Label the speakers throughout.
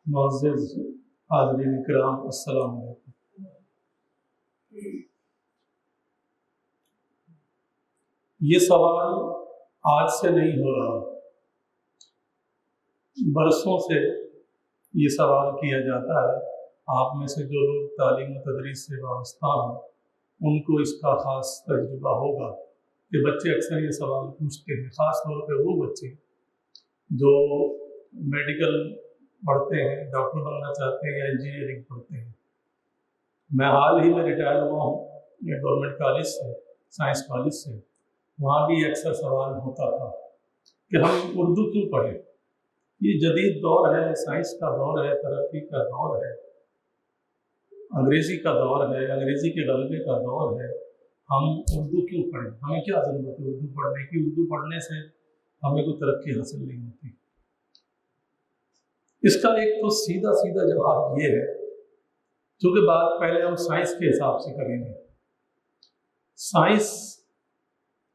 Speaker 1: معزز حاضرین کرام، السلام علیکم۔ یہ سوال آج سے نہیں ہو رہا، برسوں سے یہ سوال کیا جاتا ہے۔ آپ میں سے جو لوگ تعلیم و تدریس سے وابستہ ہوں ان کو اس کا خاص تجربہ ہوگا کہ بچے اکثر یہ سوال پوچھتے ہیں، خاص طور پہ وہ بچے جو میڈیکل پڑھتے ہیں، ڈاکٹر بننا چاہتے ہیں یا انجینئرنگ پڑھتے ہیں۔ میں حال ہی میں ریٹائر ہوا ہوں گورنمنٹ کالج سے، سائنس کالج سے۔ وہاں بھی اکثر سوال ہوتا تھا کہ ہم اردو کیوں پڑھیں؟ یہ جدید دور ہے، سائنس کا دور ہے، ترقی کا دور ہے، انگریزی کا دور ہے، انگریزی کے غلبے کا دور ہے، ہم اردو کیوں پڑھیں؟ ہمیں کیا ضرورت ہے اردو پڑھنے کی؟ اردو پڑھنے سے ہمیں کوئی ترقی حاصل نہیں ہوتی۔ اس کا ایک تو سیدھا جواب یہ ہے، چونکہ بات پہلے ہم سائنس کے حساب سے کریں گے۔ سائنس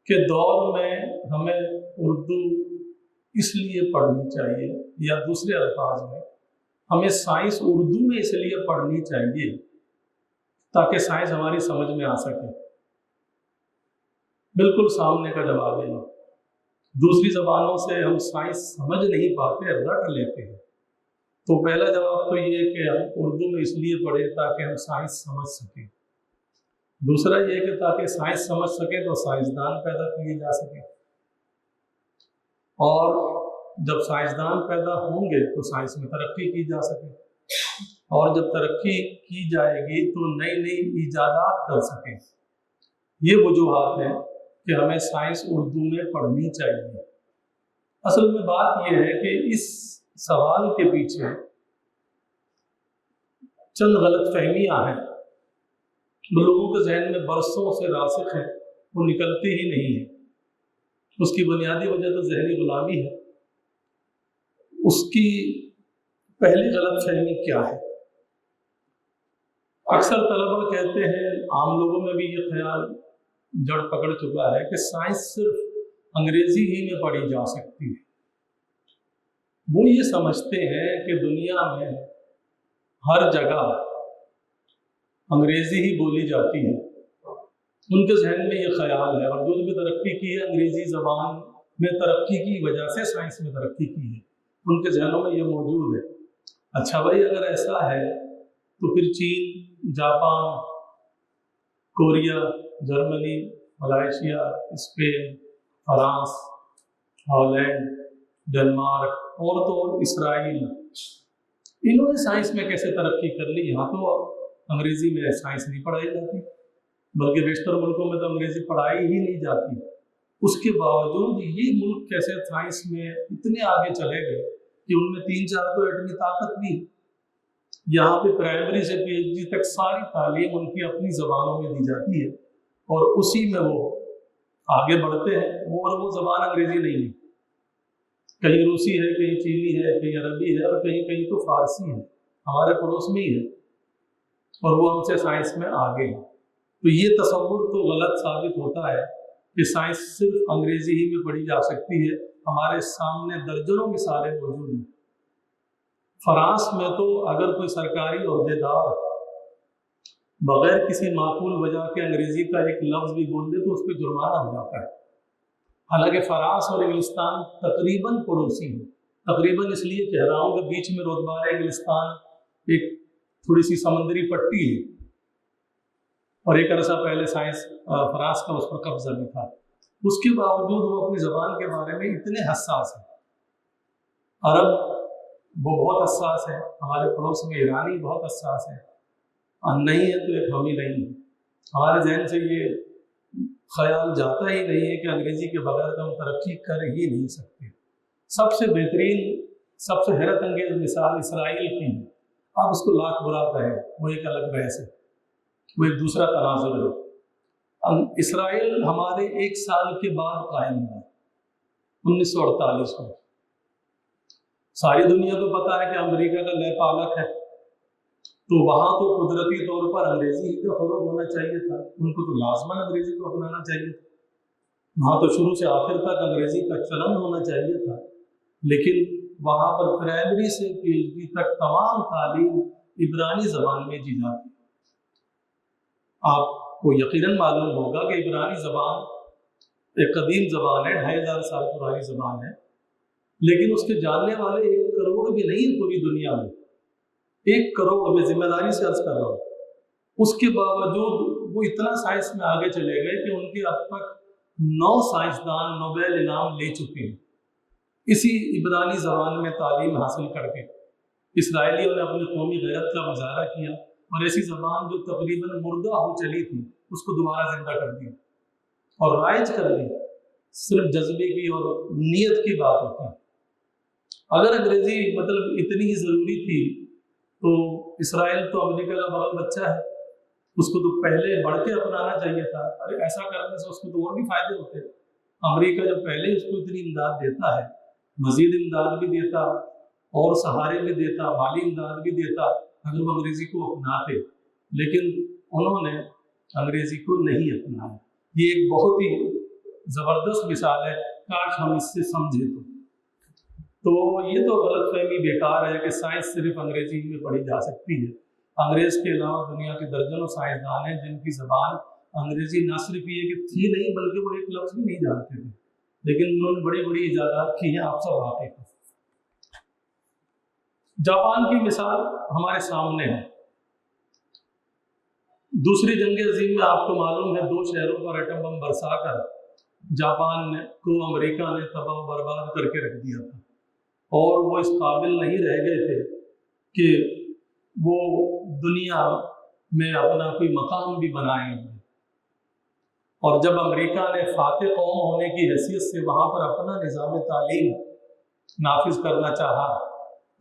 Speaker 1: کے دور میں ہمیں اردو اس لیے پڑھنی چاہیے، یا دوسرے الفاظ میں ہمیں سائنس اردو میں اس لیے پڑھنی چاہیے تاکہ سائنس ہماری سمجھ میں آ سکے۔ بالکل سامنے کا جواب ہے۔ دوسری زبانوں سے ہم سائنس سمجھ نہیں پاتے، رٹ لیتے ہیں۔ تو پہلا جواب تو یہ ہے کہ ہم اردو میں اس لیے پڑھیں تاکہ ہم سائنس سمجھ سکیں۔ دوسرا یہ کہ تاکہ سائنس سمجھ سکیں تو سائنسدان پیدا کیے جا سکیں، اور جب سائنسدان پیدا ہوں گے تو سائنس میں ترقی کی جا سکے، اور جب ترقی کی جائے گی تو نئی ایجادات کر سکیں۔ یہ وجوہات ہیں کہ ہمیں سائنس اردو میں پڑھنی چاہیے۔ اصل میں بات یہ ہے کہ اس سوال کے پیچھے چند غلط فہمیاں ہیں، لوگوں کے ذہن میں برسوں سے راسخ ہیں، وہ نکلتی ہی نہیں ہے۔ اس کی بنیادی وجہ تو ذہنی غلامی ہے۔ اس کی پہلی غلط فہمی کیا ہے؟ اکثر طلبہ کہتے ہیں، عام لوگوں میں بھی یہ خیال جڑ پکڑ چکا ہے کہ سائنس صرف انگریزی ہی میں پڑھی جا سکتی ہے۔ وہ یہ سمجھتے ہیں کہ دنیا میں ہر جگہ انگریزی ہی بولی جاتی ہے۔ ان کے ذہن میں یہ خیال ہے، اور جو بھی ترقی کی ہے انگریزی زبان میں ترقی کی وجہ سے سائنس میں ترقی کی ہے، ان کے ذہنوں میں یہ موجود ہے۔ اچھا بھائی، اگر ایسا ہے تو پھر چین، Japan, Korea, Germany, Malaysia, Spain, France, Holland, Denmark اور تو اور اسرائیل، انہوں نے سائنس میں کیسے ترقی کر لی؟ یہاں تو انگریزی میں سائنس نہیں پڑھائی جاتی، بلکہ بیشتر ملکوں میں تو انگریزی پڑھائی ہی نہیں جاتی۔ اس کے باوجود یہ ملک کیسے سائنس میں اتنے آگے چلے گئے کہ ان میں 3-4 تو ایٹمی طاقت بھی ہے۔ یہاں پہ پرائمری سے پی ایچ ڈی تک ساری تعلیم ان کی اپنی زبانوں میں دی جاتی ہے، اور اسی میں وہ آگے بڑھتے ہیں۔ وہ زبان انگریزی نہیں ہے، کہیں روسی ہے، کہیں چینی ہے، کہیں عربی ہے، اور کہیں تو فارسی ہے، ہمارے پڑوس میں ہی ہے، اور وہ ہم سے سائنس میں آگے ہیں۔ تو یہ تصور تو غلط ثابت ہوتا ہے کہ سائنس صرف انگریزی ہی میں پڑھی جا سکتی ہے۔ ہمارے سامنے درجنوں مثالیں موجود ہیں۔ فرانس میں تو اگر کوئی سرکاری عہدیدار بغیر کسی معقول وجہ کے انگریزی کا ایک لفظ بھی بول دے تو اس پہ جرمانہ ہو جاتا ہے۔ حالانکہ فرانس اور انگلستان تقریباً پڑوسی ہیں۔ تقریباً اس لیے کہہ رہا ہوں کہ بیچ میں رودبار انگلستان ایک تھوڑی سی سمندری پٹی ہے، اور ایک عرصہ پہلے فرانس کا اس پر قبضہ بھی تھا۔ اس کے باوجود وہ اپنی زبان کے بارے میں اتنے حساس ہیں۔ عرب وہ بہت حساس ہے، ہمارے پڑوس میں ایرانی بہت حساس ہے، اور نہیں ہے تو ایک ہم ہی نہیں ہے۔ ہمارے ذہن سے یہ خیال جاتا ہی نہیں ہے کہ انگریزی کے بغیر تو ہم ترقی کر ہی نہیں سکتے۔ سب سے بہترین، سب سے حیرت انگیز مثال اسرائیل کی ہے۔ آپ اس کو لاکھ برا کہیں، وہ ایک الگ بحث ہے، وہ ایک دوسرا تناظر ہے۔ اسرائیل ہمارے 1 سال کے بعد قائم ہوا، 1948 میں۔ ساری دنیا کو پتا ہے کہ امریکہ کا لے پالک ہے، تو وہاں تو قدرتی طور پر انگریزی کا فروغ ہونا چاہیے تھا، ان کو تو لازماً انگریزی کو اپنانا چاہیے تھا۔ وہاں تو شروع سے آخر تک انگریزی کا چلن ہونا چاہیے تھا، لیکن وہاں پر پرائمری سے PhD تک تمام تعلیم عبرانی زبان میں دی جاتی ہے۔ آپ کو یقیناً معلوم ہوگا کہ عبرانی زبان ایک قدیم زبان ہے، 2500 سال پرانی زبان ہے، لیکن اس کے جاننے والے 1 کروڑ بھی نہیں ہیں پوری دنیا میں۔ 1 کروڑ، میں ذمہ داری سے عرض کر رہا ہوں۔ اس کے باوجود وہ اتنا سائنس میں آگے چلے گئے کہ ان کے اب تک 9 سائنسدان نوبل انعام لے چکے ہیں اسی عبرانی زبان میں تعلیم حاصل کر کے۔ اسرائیلیوں نے اپنی قومی غیرت کا مظاہرہ کیا اور ایسی زبان جو تقریباً مردہ ہو چلی تھی اس کو دوبارہ زندہ کر دیا اور رائج کر دی۔ صرف جذبے کی اور نیت کی بات ہوتی ہے۔ اگر انگریزی مطلب اتنی ہی ضروری تھی تو اسرائیل تو امریکہ کا بغل بچہ ہے، اس کو تو پہلے بڑھ کے اپنانا چاہیے تھا۔ ارے ایسا کرنے سے اس کو تو اور بھی فائدے ہوتے۔ امریکہ جو پہلے اس کو اتنی امداد دیتا ہے، مزید امداد بھی دیتا اور سہارے بھی دیتا، مالی امداد بھی دیتا اگر وہ انگریزی کو اپناتے، لیکن انہوں نے انگریزی کو نہیں اپنایا۔ یہ ایک بہت ہی زبردست مثال ہے، کاش ہم اس سے سمجھے تو یہ تو غلط فہمی بیکار ہے کہ سائنس صرف انگریزی میں پڑھی جا سکتی ہے۔ انگریز کے علاوہ دنیا کے درجنوں سائنسدان ہیں جن کی زبان انگریزی نہ صرف یہ کہ تھی نہیں بلکہ وہ ایک لفظ بھی نہیں جانتے تھے، لیکن انہوں نے بڑی بڑی ایجادات کی ہیں، آپ سب واقف ہیں۔ جاپان کی مثال ہمارے سامنے ہے۔ دوسری جنگ عظیم میں آپ کو معلوم ہے 2 شہروں پر ایٹم بم برسا کر جاپان کو امریکہ نے تباہ و برباد کر کے رکھ دیا تھا، اور وہ اس قابل نہیں رہ گئے تھے کہ وہ دنیا میں اپنا کوئی مقام بھی بنائیں گے۔ اور جب امریکہ نے فاتح قوم ہونے کی حیثیت سے وہاں پر اپنا نظام تعلیم نافذ کرنا چاہا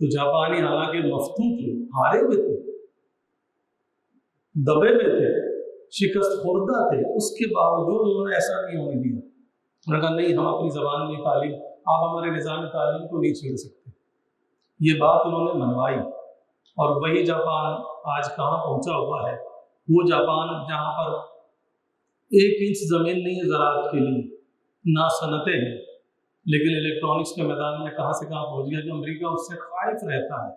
Speaker 1: تو جاپانی حالانکہ مفتون تھے، ہارے ہوئے تھے، دبے ہوئے تھے، شکست خوردہ تھے، اس کے باوجود انہوں نے ایسا نہیں ہونے دیا۔ انہوں نے کہا نہیں، ہم اپنی زبان میں تعلیم، آپ ہمارے نظام تعلیم کو نہیں چھیڑ سکتے۔ یہ بات انہوں نے منوائی، اور وہی جاپان آج کہاں پہنچا ہوا ہے۔ وہ جاپان جہاں پر 1 انچ زمین نہیں ہے زراعت کے لیے، نہ صنعتیں ہیں، لیکن الیکٹرانکس کے میدان میں کہاں سے کہاں پہنچ گیا کہ امریکہ اس سے خائف رہتا ہے۔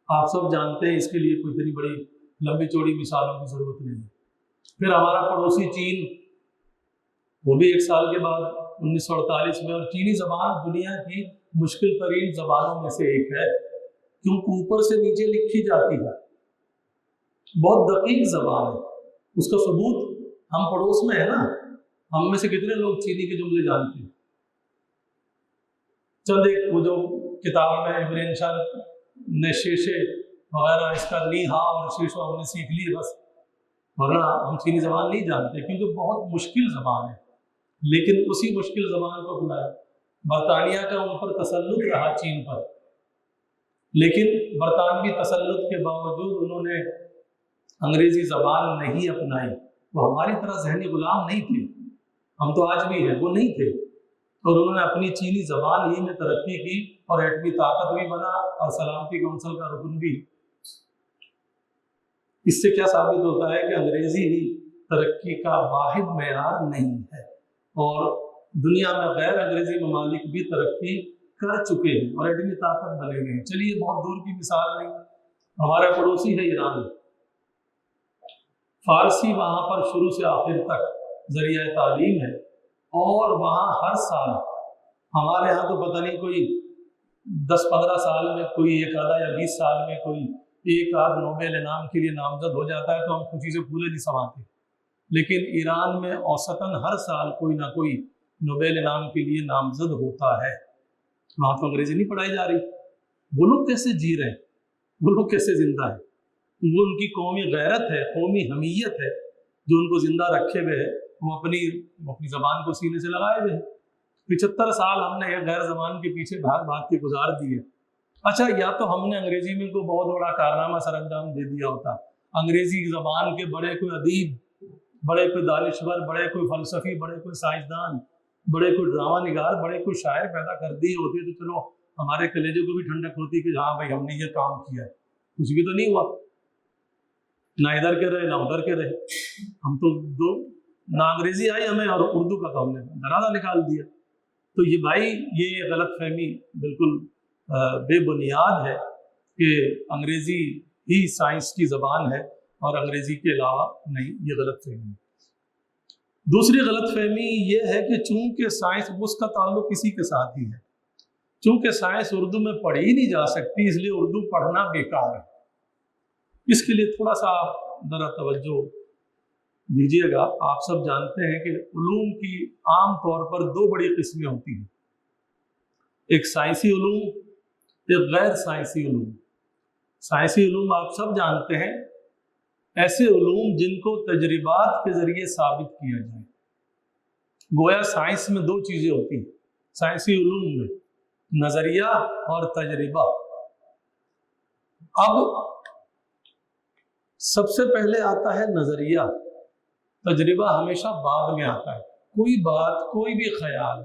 Speaker 1: آپ سب جانتے ہیں، اس کے لیے کوئی اتنی بڑی لمبی چوڑی مثالوں کی ضرورت نہیں ہے۔ پھر ہمارا پڑوسی چین، وہ بھی 1 سال کے بعد 1948 میں، اور چینی زبان دنیا کی مشکل ترین زبانوں میں سے ایک ہے کیونکہ اوپر سے نیچے لکھی جاتی ہے، بہت دقیق زبان ہے۔ اس کا ثبوت ہم پڑوس میں ہے نا، ہم میں سے کتنے لوگ چینی کے جملے جانتے ہیں؟ چند ایک وہ جو کتاب میں ابراہیم شاہ نے شیشے وغیرہ اس کا نی ہا اور شیشو ہم نے سیکھ لی بس، ورنہ ہم چینی زبان نہیں جانتے کیونکہ بہت مشکل زبان ہے۔ لیکن اسی مشکل زبان کو اپنایا۔ برطانیہ کا ان پر تسلط رہا چین پر، لیکن برطانوی تسلط کے باوجود انہوں نے انگریزی زبان نہیں اپنائی۔ وہ ہماری طرح ذہنی غلام نہیں تھے، ہم تو آج بھی ہیں، وہ نہیں تھے، اور انہوں نے اپنی چینی زبان ہی میں ترقی کی اور ایٹمی طاقت بھی بنا اور سلامتی کونسل کا رکن بھی۔ اس سے کیا ثابت ہوتا ہے کہ انگریزی ہی ترقی کا واحد معیار نہیں ہے، اور دنیا میں غیر انگریزی ممالک بھی ترقی کر چکے ہیں اور ایٹمی طاقت بنے ہوئے ہیں۔ چلیے بہت دور کی مثال نہیں، ہمارا پڑوسی ہے ایران۔ فارسی وہاں پر شروع سے آخر تک ذریعہ تعلیم ہے، اور وہاں ہر سال، ہمارے ہاں تو پتہ نہیں کوئی 10-15 سال میں کوئی 1 آدھا یا 20 سال میں کوئی 1 آدھ نوبل انعام کے لیے نامزد ہو جاتا ہے تو ہم خوشی سے پھولے نہیں سماتے، لیکن ایران میں اوسطاً ہر سال کوئی نہ کوئی نوبل انعام کے لیے نامزد ہوتا ہے۔ وہاں تو انگریزی نہیں پڑھائی جا رہی۔ وہ لوگ کیسے جی رہے ہیں، وہ لوگ کیسے زندہ ہیں؟ وہ ان کی قومی غیرت ہے، قومی حمیت ہے جو ان کو زندہ رکھے ہوئے ہے۔ وہ اپنی زبان کو سینے سے لگائے ہوئے ہیں۔ 75 سال ہم نے ایک غیر زبان کے پیچھے بھاگ کے گزار دیے۔ اچھا، یا تو ہم نے انگریزی میں کوئی بہت بڑا کارنامہ سر انجام دے دیا ہوتا، انگریزی زبان کے بڑے کوئی ادیب، بڑے کوئی دانشور، بڑے کوئی فلسفی، بڑے کوئی سائنسدان، بڑے کوئی ڈرامہ نگار، بڑے کوئی شاعر پیدا کر دیے ہوتے تو چلو ہمارے کلیجے کو بھی ٹھنڈک ہوتی کہ ہاں بھائی ہم نے یہ کام کیا ہے۔ کچھ بھی تو نہیں ہوا، نہ ادھر کے رہے نہ ادھر کے رہے۔ ہم تو نہ انگریزی آئی ہمیں اور اردو کا تو ہم نے درادا نکال دیا۔ تو یہ بھائی، یہ غلط فہمی بالکل بے بنیاد ہے کہ انگریزی ہی سائنس کی زبان ہے اور انگریزی کے علاوہ نہیں، یہ غلط فہمی۔ دوسری غلط فہمی یہ ہے کہ چونکہ سائنس، اس کا تعلق کسی کے ساتھ ہی ہے، چونکہ سائنس اردو میں پڑھی ہی نہیں جا سکتی، اس لیے اردو پڑھنا بیکار ہے۔ اس کے لیے تھوڑا سا آپ ذرا توجہ دیجیے گا۔ آپ سب جانتے ہیں کہ علوم کی عام طور پر دو بڑی قسمیں ہوتی ہیں، ایک سائنسی علوم، ایک غیر سائنسی علوم۔ سائنسی علوم آپ سب جانتے ہیں، ایسے علوم جن کو تجربات کے ذریعے ثابت کیا جائے۔ گویا سائنس میں دو چیزیں ہوتی ہیں، سائنسی علوم میں نظریہ اور تجربہ۔ اب سب سے پہلے آتا ہے نظریہ، تجربہ ہمیشہ بعد میں آتا ہے۔ کوئی بات، کوئی بھی خیال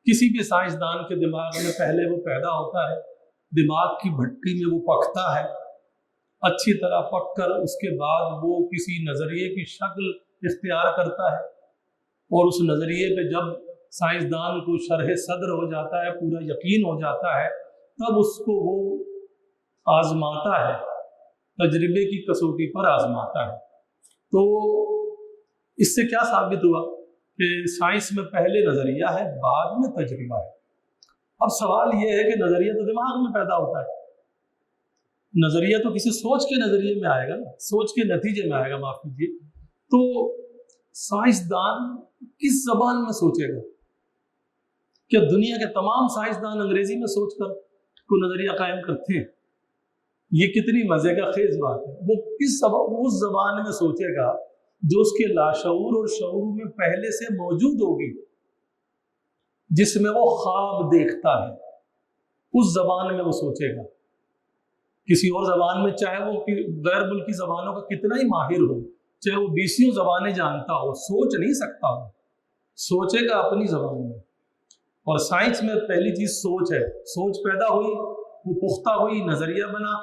Speaker 1: کسی بھی سائنسدان کے دماغ میں پہلے وہ پیدا ہوتا ہے، دماغ کی بھٹی میں وہ پکتا ہے، اچھی طرح پک کر اس کے بعد وہ کسی نظریے کی شکل اختیار کرتا ہے، اور اس نظریے پہ جب سائنسدان کو شرح صدر ہو جاتا ہے، پورا یقین ہو جاتا ہے، تب اس کو وہ آزماتا ہے، تجربے کی کسوٹی پر آزماتا ہے۔ تو اس سے کیا ثابت ہوا کہ سائنس میں پہلے نظریہ ہے، بعد میں تجربہ ہے۔ اب سوال یہ ہے کہ نظریہ تو دماغ میں پیدا ہوتا ہے، نظریہ تو کسی سوچ کے نظریے میں آئے گا نا، سوچ کے نتیجے میں آئے گا، معاف کیجیے۔ تو سائنسدان کس زبان میں سوچے گا؟ کیا دنیا کے تمام سائنسدان انگریزی میں سوچ کر کوئی نظریہ قائم کرتے ہیں؟ یہ کتنی مزے کا خیز بات ہے۔ وہ اس زبان میں سوچے گا جو اس کے لاشعور اور شعور میں پہلے سے موجود ہوگی، جس میں وہ خواب دیکھتا ہے، اس زبان میں وہ سوچے گا۔ کسی اور زبان میں چاہے وہ غیر ملکی زبانوں کا کتنا ہی ماہر ہو، چاہے وہ 20 زبانیں جانتا ہو، سوچ نہیں سکتا ہو، سوچے گا اپنی زبان میں۔ اور سائنس میں پہلی چیز سوچ ہے، سوچ پیدا ہوئی، وہ پختہ ہوئی، نظریہ بنا،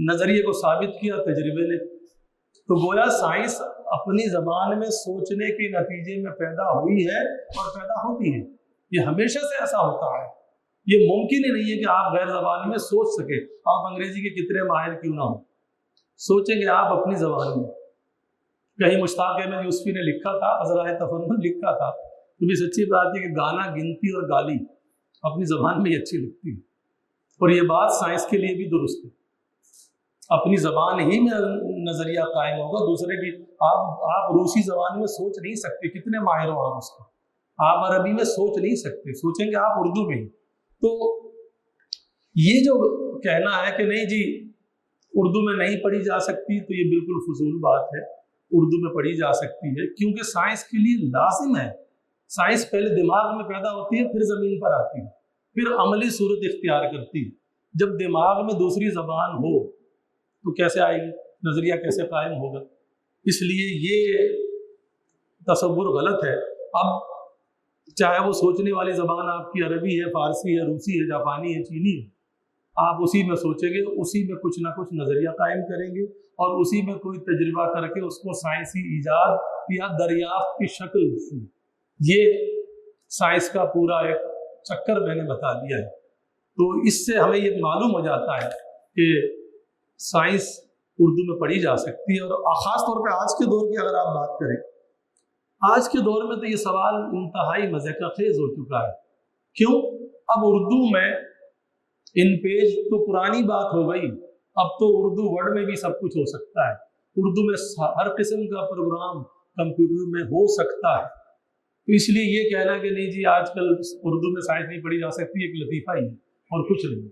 Speaker 1: نظریے کو ثابت کیا تجربے نے۔ تو گویا سائنس اپنی زبان میں سوچنے کے نتیجے میں پیدا ہوئی ہے اور پیدا ہوتی ہے، یہ ہمیشہ سے ایسا ہوتا ہے۔ یہ ممکن ہی نہیں ہے کہ آپ غیر زبان میں سوچ سکیں، آپ انگریزی کے کتنے ماہر کیوں نہ ہوں، سوچیں گے آپ اپنی زبان میں۔ کہیں مشتاق احمد یوسفی نے لکھا تھا، عذرائے تفنن لکھا تھا، تو بھی سچی بات ہے کہ گانا، گنتی اور گالی اپنی زبان میں ہی اچھی لگتی ہے، اور یہ بات سائنس کے لیے بھی درست ہے۔ اپنی زبان ہی میں نظریہ قائم ہوگا، دوسرے کی آپ روسی زبان میں سوچ نہیں سکتے، کتنے ماہر ہو آپ اس کا، آپ عربی میں سوچ نہیں سکتے، سوچیں گے آپ اردو میں ہی۔ تو یہ جو کہنا ہے کہ نہیں جی اردو میں نہیں پڑھی جا سکتی، تو یہ بالکل فضول بات ہے، اردو میں پڑھی جا سکتی ہے، کیونکہ سائنس کے لیے لازم ہے، سائنس پہلے دماغ میں پیدا ہوتی ہے، پھر زمین پر آتی ہے، پھر عملی صورت اختیار کرتی ہے۔ جب دماغ میں دوسری زبان ہو تو کیسے آئے گی، نظریہ کیسے قائم ہوگا؟ اس لیے یہ تصور غلط ہے۔ اب چاہے وہ سوچنے والی زبان آپ کی عربی ہے، فارسی ہے، روسی ہے، جاپانی ہے، چینی ہے، آپ اسی میں سوچیں گے، اسی میں کچھ نہ کچھ نظریہ قائم کریں گے، اور اسی میں کوئی تجربہ کر کے اس کو سائنسی ایجاد یا دریافت کی شکل دیں گے۔ یہ سائنس کا پورا ایک چکر میں نے بتا دیا ہے۔ تو اس سے ہمیں یہ معلوم ہو جاتا ہے کہ سائنس اردو میں پڑھی جا سکتی ہے، اور خاص طور پہ آج کے دور کی اگر آپ بات کریں، آج کے دور میں تو یہ سوال انتہائی مزے کا خیز ہو چکا ہے۔ کیوں؟ اب اردو میں ان پیج تو پرانی بات ہو گئی، اب تو اردو ورڈ میں بھی سب کچھ ہو سکتا ہے، اردو میں ہر قسم کا پروگرام کمپیوٹر میں ہو سکتا ہے۔ تو اس لیے یہ کہنا کہ نہیں جی آج کل اردو میں سائنس نہیں پڑھی جا سکتی، ایک لطیفہ ہی ہے اور کچھ نہیں۔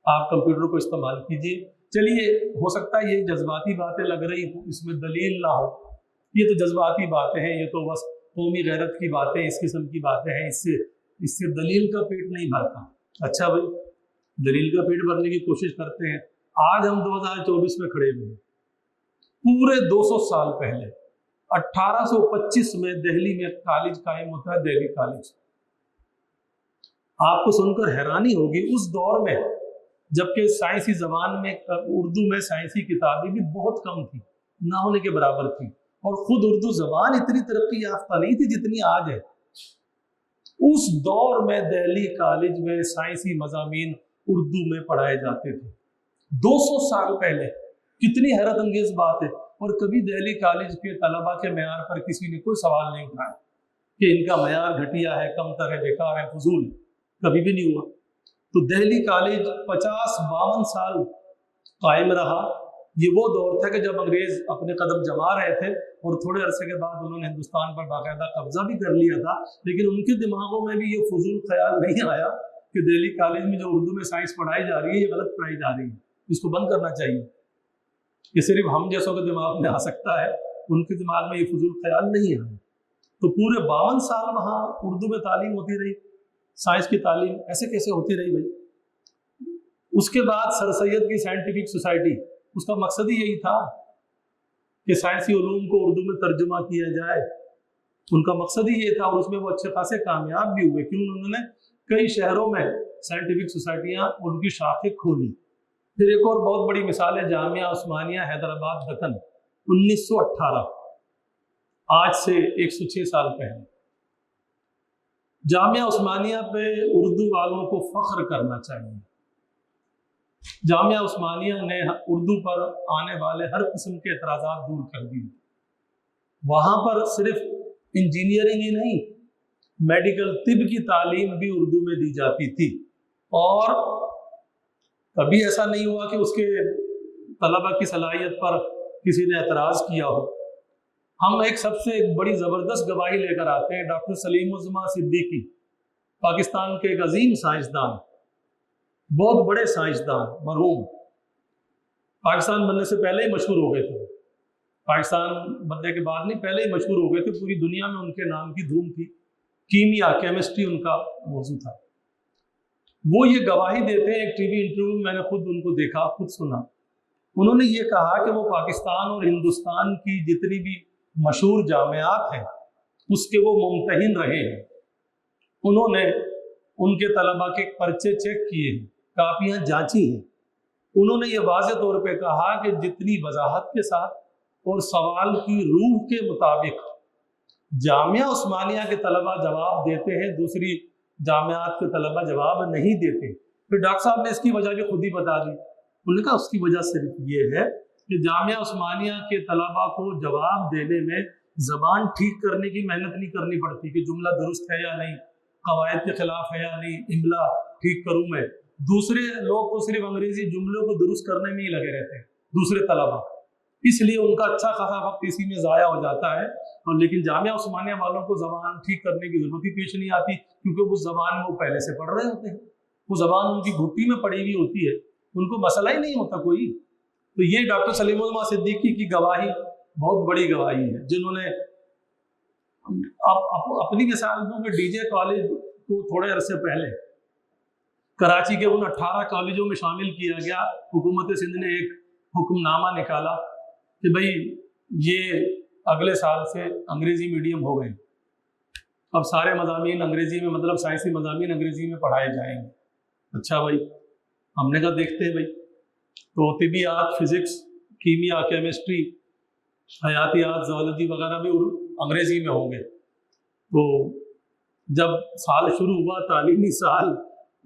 Speaker 1: آپ کمپیوٹر کو استعمال کیجیے۔ چلیے، ہو سکتا ہے یہ جذباتی باتیں لگ رہی ہوں، اس میں دلیل نہ ہو، یہ تو جذباتی باتیں ہیں، یہ تو بس قومی غیرت کی باتیں، اس قسم کی باتیں ہیں، اس سے دلیل کا پیٹ نہیں بھرتا۔ اچھا بھائی، دلیل کا پیٹ بھرنے کی کوشش کرتے ہیں۔ آج ہم 2024 میں کھڑے ہوئے ہیں، پورے 200 سال پہلے 1825 میں دہلی میں کالج قائم ہوتا ہے، دہلی کالج۔ آپ کو سن کر حیرانی ہوگی، اس دور میں جبکہ سائنسی زبان میں اردو میں سائنسی کتابیں بھی بہت کم تھی، نہ ہونے کے برابر تھی، اور خود اردو زبان اتنی ترقی یافتہ نہیں تھی جتنی آج ہے۔ اس دور میں دہلی کالج میں سائنسی مضامین اردو میں پڑھائے جاتے تھے 200 سال پہلے. کتنی حیرت انگیز بات ہے. اور کبھی دہلی کالج کے طلباء کے معیار پر کسی نے کوئی سوال نہیں اٹھایا کہ ان کا معیار گھٹیا ہے, کم تر ہے, بیکار ہے, فضول ہے. کبھی بھی نہیں ہوا. تو دہلی کالج 50-52 سال قائم رہا. یہ وہ دور تھا کہ جب انگریز اپنے قدم جما رہے تھے اور تھوڑے عرصے کے بعد انہوں نے ہندوستان پر باقاعدہ قبضہ بھی کر لیا تھا, لیکن ان کے دماغوں میں بھی یہ فضول خیال نہیں آیا کہ دہلی کالج میں جو اردو میں سائنس پڑھائی جا رہی ہے یہ غلط پڑھائی جا رہی ہے, اس کو بند کرنا چاہیے. یہ صرف ہم جیسوں کے دماغ میں آ سکتا ہے, ان کے دماغ میں یہ فضول خیال نہیں آیا. تو پورے 52 سال وہاں اردو میں تعلیم ہوتی رہی, سائنس کی تعلیم. ایسے کیسے ہوتی رہی بھائی؟ اس کے بعد سر سید کی سائنٹیفک سوسائٹی, اس کا مقصد ہی یہی تھا کہ سائنسی علوم کو اردو میں ترجمہ کیا جائے. ان کا مقصد ہی یہ تھا, اور اس میں وہ اچھے خاصے کامیاب بھی ہوئے. کیوں؟ انہوں نے کئی شہروں میں سائنٹیفک سوسائٹیاں ان کی شاخیں کھولی. پھر ایک اور بہت بڑی مثال ہے جامعہ عثمانیہ حیدرآباد دکن, 1918, آج سے 106 سال پہلے. جامعہ عثمانیہ پہ اردو والوں کو فخر کرنا چاہیے. جامعہ عثمانیہ نے اردو پر آنے والے ہر قسم کے اعتراضات دور کر دیے. وہاں پر صرف انجینئرنگ ہی نہیں, میڈیکل طب کی تعلیم بھی اردو میں دی جاتی تھی. اور کبھی ایسا نہیں ہوا کہ اس کے طلبہ کی صلاحیت پر کسی نے اعتراض کیا ہو. ہم ایک سب سے بڑی زبردست گواہی لے کر آتے ہیں, ڈاکٹر سلیم الزماں صدیقی, پاکستان کے ایک عظیم سائنسدان, بہت بڑے سائنسدان, مرحوم. پاکستان بننے سے پہلے ہی مشہور ہو گئے تھے. پاکستان بننے کے بعد نہیں, پہلے ہی مشہور ہو گئے تھے. پوری دنیا میں ان کے نام کی دھوم تھی. کیمیا, کیمسٹری ان کا موضوع تھا. وہ یہ گواہی دیتے ہیں, ایک ٹی وی انٹرویو میں نے خود ان کو دیکھا, خود سنا. انہوں نے یہ کہا کہ وہ پاکستان اور ہندوستان کی جتنی بھی مشہور جامعات ہیں اس کے وہ ممتحن رہے ہیں. انہوں نے ان کے طلباء کے پرچے چیک کیے ہیں, کاپیاں جانچی ہیں. انہوں نے یہ واضح طور پہ کہا کہ جتنی وضاحت کے ساتھ اور سوال کی روح کے مطابق جامعہ عثمانیہ کے طلباء جواب دیتے ہیں, دوسری جامعات کے طلباء جواب نہیں دیتے. پھر ڈاکٹر صاحب نے اس کی وجہ بھی خود ہی بتا دی. انہوں نے کہا اس کی وجہ صرف یہ ہے کہ جامعہ عثمانیہ کے طلباء کو جواب دینے میں زبان ٹھیک کرنے کی محنت نہیں کرنی پڑتی کہ جملہ درست ہے یا نہیں, قواعد کے خلاف ہے یا نہیں, املا ٹھیک کروں میں. دوسرے لوگ تو صرف انگریزی جملوں کو درست کرنے میں ہی لگے رہتے ہیں, دوسرے طلباء. اس لیے ان کا اچھا خاصا وقت اسی میں ضائع ہو جاتا ہے. اور لیکن جامعہ عثمانیہ والوں کو زبان ٹھیک کرنے کی ضرورت ہی پیش نہیں آتی, کیونکہ اس زبان میں وہ پہلے سے پڑھ رہے ہوتے ہیں. وہ زبان ان کی گھٹی میں پڑی ہوئی ہوتی ہے, ان کو مسئلہ ہی نہیں ہوتا کوئی. تو یہ ڈاکٹر سلیم الزماں صدیقی کی گواہی بہت بڑی گواہی ہے, جنہوں نے اپنی مثال دوں کہ ڈی جے کالج کو تھوڑے عرصے پہلے کراچی کے ان 18 کالجوں میں شامل کیا گیا. حکومت سندھ نے ایک حکم نامہ نکالا کہ بھائی یہ اگلے سال سے انگریزی میڈیم ہو گئے, اب سارے مضامین انگریزی میں, مطلب سائنسی مضامین انگریزی میں پڑھائے جائیں گے. اچھا بھائی, ہم نے کہا دیکھتے ہیں بھائی. تو طبیعیات, فزکس, کیمیا, کیمسٹری, حیاتیات, زوالوجی وغیرہ بھی انگریزی میں ہوں گے. تو جب سال شروع ہوا, تعلیمی سال,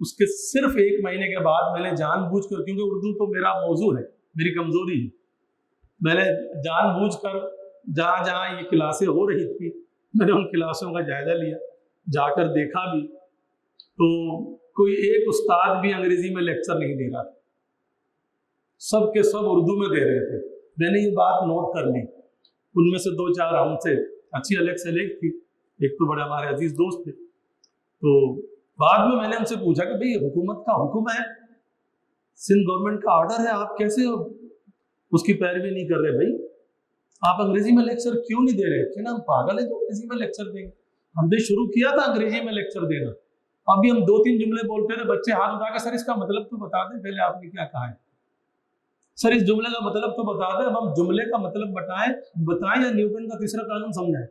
Speaker 1: اس کے صرف 1 مہینے کے بعد میں نے جان بوجھ کر, کیونکہ اردو تو میرا موضوع ہے, میری کمزوری ہے, میں نے جان بوجھ کر جہاں جہاں یہ کلاسیں ہو رہی تھی میں نے ان کلاسوں کا جائزہ لیا, جا کر دیکھا بھی. تو کوئی ایک استاد بھی انگریزی میں لیکچر نہیں دے رہا, سب کے سب اردو میں دے رہے تھے. میں نے یہ بات نوٹ کر لی. ان میں سے 2-4 ہم سے اچھی الگ سے الگ تھی, ایک تو بڑے ہمارے عزیز دوست تھے. تو بعد میں نے ان سے پوچھا کہ بھئی حکومت کا حکم ہے, سندھ گورنمنٹ کا آرڈر ہے, آپ کیسے اس کی پیروی نہیں کر رہے بھائی؟ آپ انگریزی میں لیکچر کیوں نہیں دے رہے؟ کہ نا ہم پاگل ہیں تو انگریزی میں لیکچر دیں گے. ہم نے شروع کیا تھا انگریزی میں لیکچر دینا, ابھی ہم 2-3 جملے بولتے تھے, بچے ہاتھ اٹھا کے سر اس کا مطلب تو بتا دیں, پہلے آپ نے کیا کہا ہے سر, اس جملے کا مطلب تو بتا دیں. اب ہم جملے کا مطلب بتائیں یا نیوٹن کا تیسرا قانون سمجھائیں,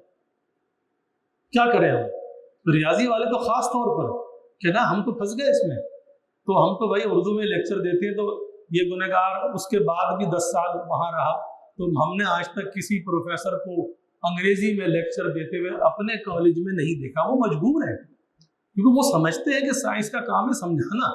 Speaker 1: کیا کریں ہم؟ ریاضی والے تو خاص طور پر کہ نا ہم تو پھنس گئے اس میں. تو ہم تو بھائی اردو میں لیکچر دیتے ہیں, تو یہ گنہگار اس کے بعد بھی 10 سال وہاں رہا. تو ہم نے آج تک کسی پروفیسر کو انگریزی میں لیکچر دیتے ہوئے اپنے کالج میں نہیں دیکھا. وہ مجبور ہے, کیونکہ وہ سمجھتے ہیں کہ سائنس کا کام ہے سمجھانا.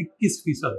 Speaker 1: 21%।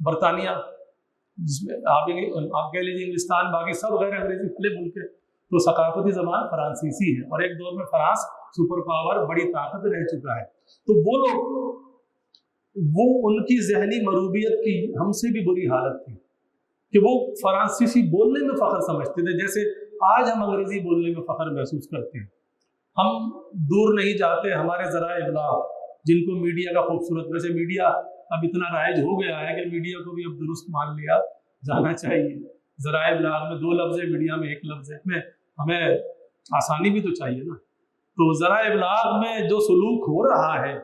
Speaker 1: برطانیہ جس میں آپ کہہ لیجیے انگلستان، باقی سب غیر انگریزی کھلے ملک ہے، تو ثقافتی زبان فرانسیسی ہے، اور ایک دور میں فرانس سپر پاور بڑی طاقت رہ چکا ہے۔ تو وہ لوگ، وہ ان کی ذہنی مروبیت کی ہم سے بھی بری حالت تھی کہ وہ فرانسیسی بولنے میں فخر سمجھتے تھے، جیسے آج ہم انگریزی بولنے میں فخر محسوس کرتے ہیں۔ ہم دور نہیں جاتے، ہمارے ذرائع ابلاغ جن کو میڈیا کا خوبصورت، ویسے میڈیا اب اتنا رائج ہو گیا ہے کہ میڈیا کو بھی اب درست مان لیا جانا چاہیے۔ ذرائع ابلاغ میں 2 لفظ ہے، میڈیا میں 1 لفظ ہے، میں ہمیں آسانی بھی تو چاہیے نا۔ تو ذرائع ابلاغ میں جو سلوک ہو رہا ہے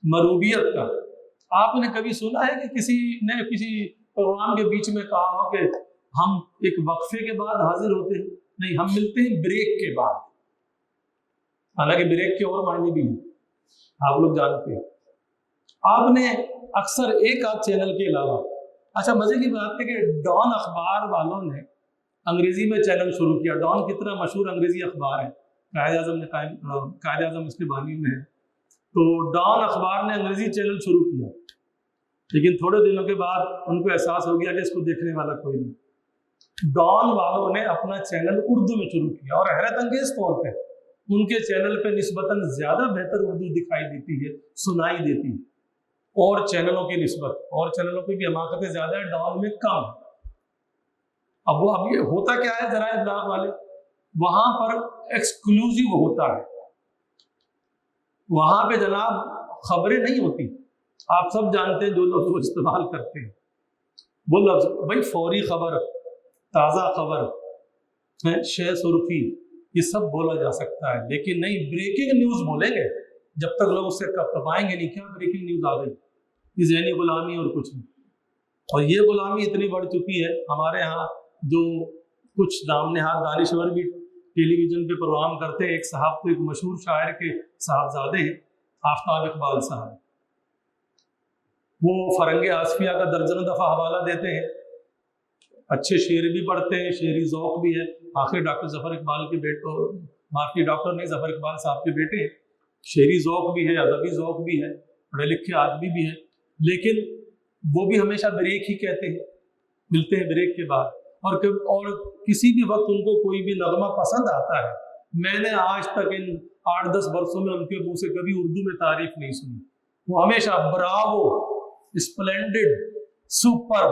Speaker 1: مروبیت کا، آپ نے کبھی سنا ہے کہ کسی نے کسی پروگرام کے بیچ میں کہا ہو کہ ہم ایک وقفے کے بعد حاضر ہوتے ہیں؟ نہیں، ہم ملتے ہیں بریک کے بعد، حالانکہ بریک کے اور معنی بھی ہیں، آپ لوگ جانتے ہیں۔ آپ نے اکثر ایک آدھ چینل کے علاوہ، اچھا مزے کی بات ہے کہ ڈان اخبار والوں نے انگریزی میں چینل شروع کیا۔ ڈان کتنا مشہور انگریزی اخبار ہے، قائد اعظم نے قائد اعظم اس کے بانی میں ہے۔ تو ڈان اخبار نے انگریزی چینل شروع کیا، لیکن تھوڑے دنوں کے بعد ان کو احساس ہو گیا کہ اس کو دیکھنے والا کوئی نہیں۔ ڈان والوں نے اپنا چینل اردو میں شروع کیا، اور حیرت انگیز طور پہ ان کے چینل پہ نسبتاً زیادہ بہتر اردو دکھائی دیتی ہے، سنائی دیتی ہے، اور چینلوں کی نسبت، اور چینلوں کی بھی حماقتیں زیادہ ہے، ڈان میں کم۔ اب یہ ہوتا کیا ہے، ذرائع ابلاغ والے وہاں پر ایکسکلوزیو ہوتا ہے، وہاں پہ جناب خبریں نہیں ہوتی۔ آپ سب جانتے ہیں جو لوگ وہ استعمال کرتے ہیں وہ لفظ، بھائی فوری خبر، تازہ خبر، شے سرخی، یہ سب بولا جا سکتا ہے، لیکن نہیں بریکنگ نیوز بولیں گے جب تک لوگ اس سے کپائیں گے نہیں، کیا بریکنگ نیوز آ گئی، یہ ذہنی غلامی اور کچھ نہیں۔ اور یہ غلامی اتنی بڑھ چکی ہے، ہمارے ہاں جو کچھ نام نہاد دانشور بھی ٹیلی ویژن پہ پروگرام کرتے ہیں، ایک صاحب تو ایک مشہور شاعر کے صاحبزادے ہیں، آفتاب اقبال صاحب، وہ فرنگ آصفیہ کا درجنوں دفعہ حوالہ دیتے ہیں، اچھے شعر بھی پڑھتے ہیں، شعری ذوق بھی ہے، آخر ڈاکٹر ظفر اقبال کے بیٹے، معافی ڈاکٹر نہیں، ظفر اقبال صاحب کے بیٹے ہیں، شعری ذوق بھی ہے، ادبی ذوق بھی ہے، پڑھے لکھے آدمی بھی ہیں، لیکن وہ بھی ہمیشہ بریک ہی کہتے ہیں، ملتے ہیں بریک کے بعد، اور کسی بھی وقت ان کو کوئی بھی نغمہ پسند آتا ہے۔ میں نے آج تک ان 8-10 برسوں میں ان کے منہ سے کبھی اردو میں تعریف نہیں سنی، وہ ہمیشہ براوو، اسپلینڈڈ، سپر،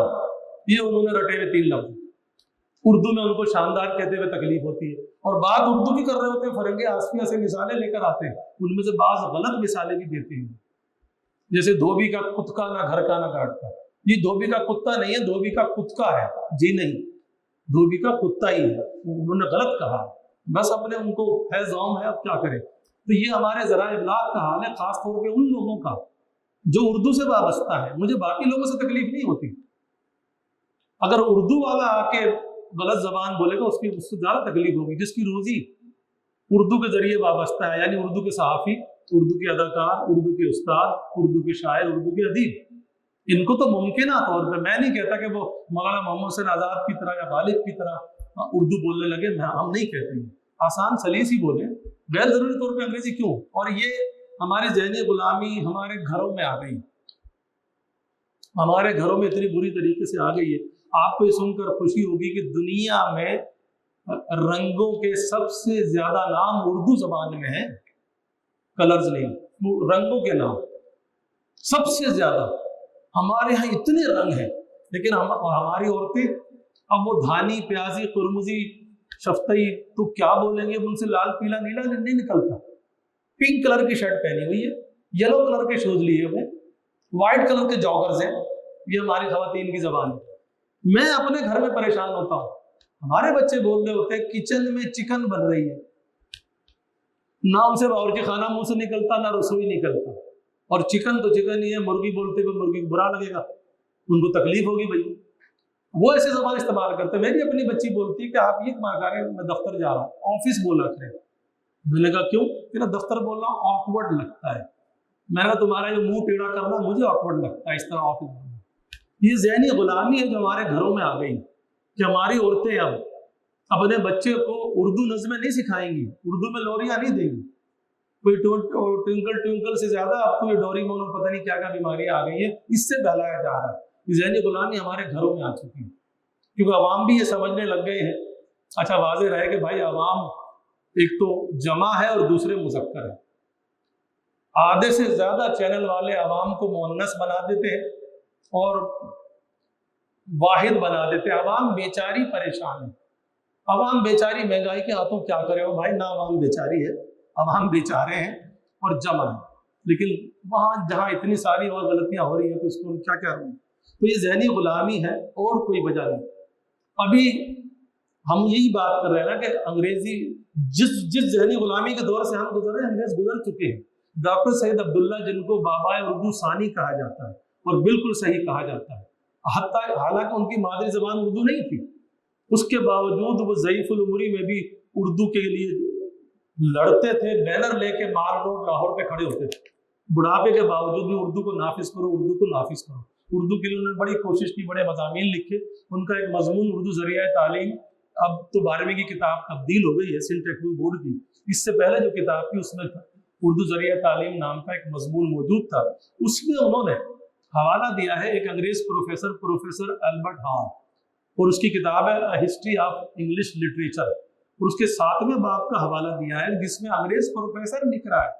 Speaker 1: یہ انہوں نے رٹے ہوئے 3 لفظ، اردو میں ان کو شاندار کہتے ہوئے تکلیف ہوتی ہے، اور بات اردو کی کر رہے ہوتے ہیں، فرنگ آصفیہ سے مثالیں لے کر آتے ہیں، ان میں سے بعض غلط مثالیں بھی دیتے ہیں، جیسے دھوبی کا کتکا نہ گھر کا نہ گھاٹ کا۔ یہ دھوبی کا کتا نہیں ہے، دھوبی کا کتکا ہے، جی نہیں، دھوبی کا کتا ہی ہے، انہوں نے غلط کہا، بس اپنے ان کو ہے زوم ہے، اب کیا کریں۔ تو یہ ہمارے ذرائع ابلاغ کا حال ہے، خاص طور پہ ان لوگوں کا جو اردو سے وابستہ ہے۔ مجھے باقی لوگوں سے تکلیف نہیں ہوتی، اگر اردو والا آ کے غلط زبان بولے گا اس سے زیادہ تکلیف ہوگی، جس کی روزی اردو کے ذریعے وابستہ ہے، یعنی اردو کے صحافی، اردو کے اداکار، اردو کے استاد، اردو کے شاعر، اردو کے ادیب، ان کو تو ممکنہ طور پہ، میں نہیں کہتا کہ وہ مولانا محمد حسین آزاد کی طرح یا غالب کی طرح اردو بولنے لگے، ہم نہیں کہتے ہیں، آسان سلیس ہی بولیں، غیر ضروری طور پہ انگریزی کیوں؟ اور یہ ہماری ذہنی غلامی ہمارے گھروں میں آ گئی، ہمارے گھروں میں اتنی بری طریقے سے آ گئی ہے۔ آپ کو یہ سن کر خوشی ہوگی کہ دنیا میں رنگوں کے سب سے زیادہ نام اردو زبان میں ہیں، کلرز نہیں، رنگوں کے نام سب سے زیادہ۔ ہمارے ہاں اتنے رنگ ہیں، لیکن ہماری عورتیں اب وہ دھانی، پیازی، قرمزی، شفتئی، تو کیا بولیں گے ان سے، لال پیلا نیلا نہیں نکلتا، پنک کلر کی شرٹ پہنی ہوئی ہے، یلو کلر کے شوز لیے ہوئے، وائٹ کلر کے جاگرز ہیں، یہ ہماری خواتین کی زبان ہے۔ میں اپنے گھر میں پریشان ہوتا ہوں، ہمارے بچے بول رہے ہوتے ہیں کچن میں چکن بن رہی ہے، نہ ان سے باورچی خانہ منہ سے نکلتا، نہ رسوئی نکلتا، اور چکن تو چکن ہی ہے، مرغی بولتے ہوئے مرغی کو برا لگے گا، ان کو تکلیف ہوگی بھائی، وہ ایسے زبان استعمال کرتے ہیں۔ میری اپنی بچی بولتی ہے کہ آپ یہ کہا کریں میں دفتر جا رہا ہوں، آفس بولا کریں، میں نے کہا کیوں؟ کہ دفتر بولنا آکورڈ لگتا ہے، میں نے کہا تمہارا یہ منہ ٹیڑھا کرنا مجھے آکورڈ لگتا ہے، اس طرح آفس بولنا۔ یہ ذہنی غلامی ہے جو ہمارے گھروں میں آ گئی، کہ ہماری عورتیں اب اپنے بچے کو اردو نظمیں نہیں سکھائیں گی، اردو میں لوریاں نہیں دیں گی، کوئی ٹوئنکل ٹوئنکل سے زیادہ اب تو یہ ڈوریمون اور پتہ نہیں کیا کیا بیماریاں آ گئی ہیں، اس سے بہلایا جا رہا ہے۔ ذہنی غلامی ہمارے گھروں میں آ چکی ہے، کیونکہ عوام بھی یہ سمجھنے لگ گئے ہیں، اچھا واضح رہے کہ بھائی عوام ایک تو جمع ہے اور دوسرے مذکر ہے، آدھے سے زیادہ چینل والے عوام کو مؤنث بنا دیتے ہیں اور واحد بنا دیتے ہیں، عوام بیچاری پریشان ہے، عوام بیچاری مہنگائی کے ہاتھوں کیا کرے ہو بھائی، نہ عوام بیچاری ہے، عوام بیچارے ہیں اور جمع ہے، لیکن وہاں جہاں اتنی ساری اور غلطیاں ہو رہی ہیں تو اس کو کیا کہہ رہے ہیں، تو یہ ذہنی غلامی ہے اور کوئی وجہ نہیں۔ ابھی ہم یہی بات کر رہے ہیں نا کہ انگریزی جس ذہنی غلامی کے دور سے ہم گزر رہے ہیں، انگریز گزر چکے ہیں۔ ڈاکٹر سید عبداللہ جن کو بابا اردو ثانی کہا جاتا ہے اور بالکل صحیح کہا جاتا ہے، حالانکہ ان کی مادری زبان اردو نہیں تھی، اس کے باوجود وہ ضعیف العمری میں بھی اردو کے لیے لڑتے تھے، بینر لے کے مال روڈ لاہور پہ کھڑے ہوتے تھے، بڑھاپے کے باوجود بھی اردو کو نافذ کرو، اردو کو نافذ کرو۔ اردو کے لیے انہوں نے بڑی کوشش کی، بڑے مضامین لکھے، ان کا ایک مضمون اردو ذریعہ تعلیم، اب تو 12ویں کی کتاب تبدیل ہو گئی ہے سندھ ٹیکسٹ بورڈ کی، اس سے پہلے جو کتاب تھی اس میں اردو ذریعہ تعلیم نام کا ایک مضمون موجود تھا، اس میں انہوں نے حوالہ دیا ہے ایک انگریز پروفیسر البرٹ ہال، اور اس کی کتاب ہے ہسٹری آف انگلش لٹریچر، اور اس کے 7ویں باب کا حوالہ دیا ہے جس میں انگریز پروفیسر لکھ رہا ہے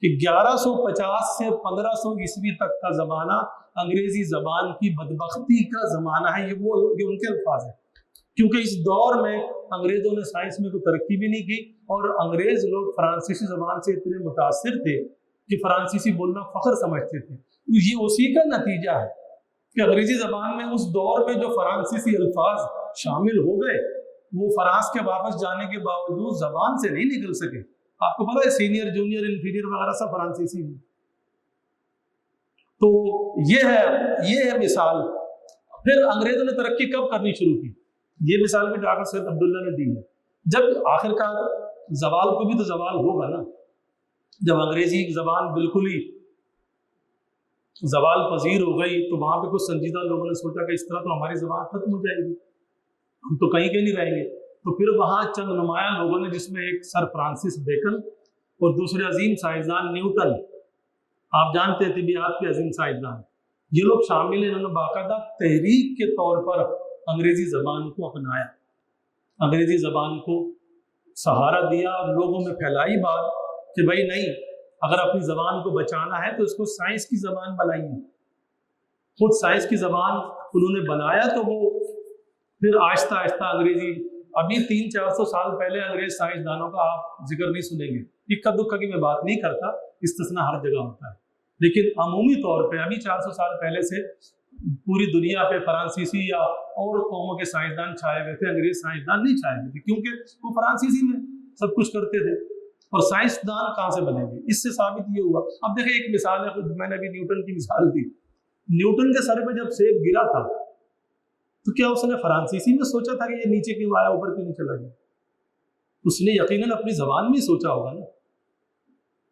Speaker 1: کہ 1150 سے 1500 عیسوی تک کا زمانہ انگریزی زبان کی بدبختی کا زمانہ ہے، یہ ان کے الفاظ ہیں، کیونکہ اس دور میں انگریزوں نے سائنس میں کوئی ترقی بھی نہیں کی، اور انگریز لوگ فرانسیسی زبان سے اتنے متاثر تھے کہ فرانسیسی بولنا فخر سمجھتے تھے۔ یہ اسی کا نتیجہ ہے کہ انگریزی زبان میں اس دور میں جو فرانسیسی الفاظ شامل ہو گئے وہ فرانس کے واپس جانے کے باوجود زبان سے نہیں نکل سکے۔ آپ کو پتا ہے سینئر جونیئر انفیریئر وغیرہ سب فرانسیسی ہیں۔ تو یہ ہے مثال۔ پھر انگریزوں نے ترقی کب کرنی شروع کی؟ یہ مثال بھی ڈاکٹر سید عبداللہ نے دی ہے، جب آخر کا زوال کو بھی تو زوال ہوگا نا، جب انگریزی زبان بالکل ہی زوال پذیر ہو گئی تو وہاں پہ کچھ سنجیدہ لوگوں نے سوچا کہ اس طرح تو ہماری زبان ختم ہو جائے گی، ہم تو کہیں نہیں رہیں گے، تو پھر وہاں چند نمایاں لوگوں نے، جس میں ایک سر فرانسس بیکن اور دوسرے عظیم سائنسدان نیوٹن، آپ جانتے ہیں طبیعیات کے عظیم سائنسدان، یہ لوگ شامل ہیں، انہوں نے باقاعدہ تحریک کے طور پر انگریزی زبان کو اپنایا، انگریزی زبان کو سہارا دیا اور لوگوں میں پھیلائی بات کہ بھائی نہیں، اگر اپنی زبان کو بچانا ہے تو اس کو سائنس کی زبان بنائیے۔ خود سائنس کی زبان انہوں نے بنایا تو وہ پھر آہستہ آہستہ انگریزی، ابھی 300-400 سال پہلے انگریز سائنسدانوں کا آپ ذکر نہیں سنیں گے، اکا دکا کی میں بات نہیں کرتا، استثناء ہر جگہ ہوتا ہے، لیکن عمومی طور پہ ابھی 400 سال پہلے سے پوری دنیا پہ فرانسیسی یا اور قوموں کے سائنسدان چھائے ہوئے تھے، انگریز سائنسدان نہیں چھائے ہوئے تھے، کیونکہ وہ فرانسیسی میں سب کچھ کرتے تھے، اور سائنسدان کہاں سے بنیں گے؟ اس سے ثابت یہ ہوا۔ اب دیکھیں ایک مثال ہے، میں نے ابھی نیوٹن کی مثال دی، نیوٹن کے سر پہ جب سیب گرا تھا تو کیا اس نے فرانسیسی میں سوچا تھا کہ یہ نیچے کیوں آیا، اوپر کیوں نہیں چلا گیا؟ اس نے یقیناً اپنی زبان میں سوچا ہوگا نا،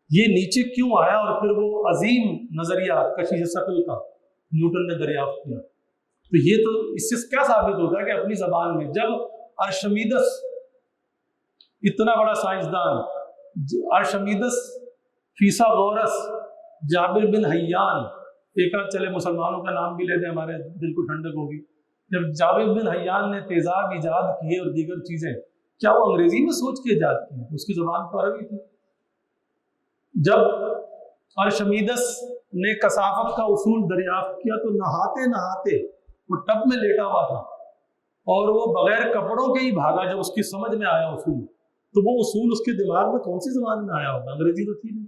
Speaker 1: یہ نیچے کیوں آیا، اور پھر وہ عظیم نظریہ کشش ثقل کا نیوٹن نے دریافت کیا۔ تو یہ تو اس سے کیا ثابت ہوتا ہے کہ اپنی زبان میں، جب ارشمیدس اتنا بڑا سائنسدان، ارشمیدس، فیثاغورس، جابر بن حیان، ایک آدھ چلے مسلمانوں کا نام بھی لے دیں، ہمارے دل کو ٹھنڈک ہوگی، جب جابر بن حیان نے تیزاب ایجاد کیے اور دیگر چیزیں، کیا وہ انگریزی میں سوچ کے ایجاد کیے؟ اس کی زبان تو عربی تھی۔ جب ارشمیدس نے کثافت کا اصول دریافت کیا تو نہاتے نہاتے وہ ٹب میں لیٹا ہوا تھا اور وہ بغیر کپڑوں کے ہی بھاگا، جب اس کی سمجھ میں آیا اصول، تو وہ اصول اس کے دماغ میں کون سی زبان میں آیا ہوگا؟ انگریزی تو تھی نہیں۔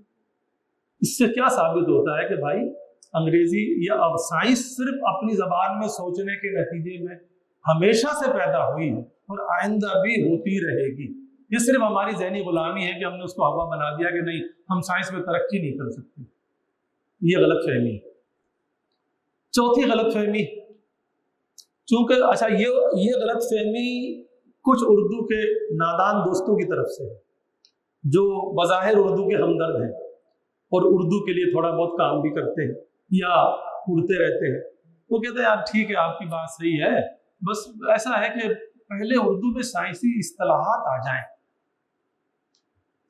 Speaker 1: اس سے کیا ثابت ہوتا ہے کہ بھائی انگریزی یا اب سائنس صرف اپنی زبان میں سوچنے کے نتیجے میں ہمیشہ سے پیدا ہوئی ہے اور آئندہ بھی ہوتی رہے گی۔ یہ صرف ہماری ذہنی غلامی ہے کہ ہم نے اس کو ہوا بنا دیا کہ نہیں، ہم سائنس میں ترقی نہیں کر سکتے۔ یہ غلط فہمی ہے۔ چوتھی غلط فہمی، چونکہ اچھا یہ غلط فہمی کچھ اردو کے نادان دوستوں کی طرف سے ہے جو بظاہر اردو کے ہمدرد ہیں اور اردو کے لیے تھوڑا بہت کام بھی کرتے ہیں یا اڑتے رہتے ہیں۔ وہ کہتے ہیں یار ٹھیک ہے، آپ کی بات صحیح ہے، بس ایسا ہے کہ پہلے اردو میں سائنسی اصطلاحات آ جائیں،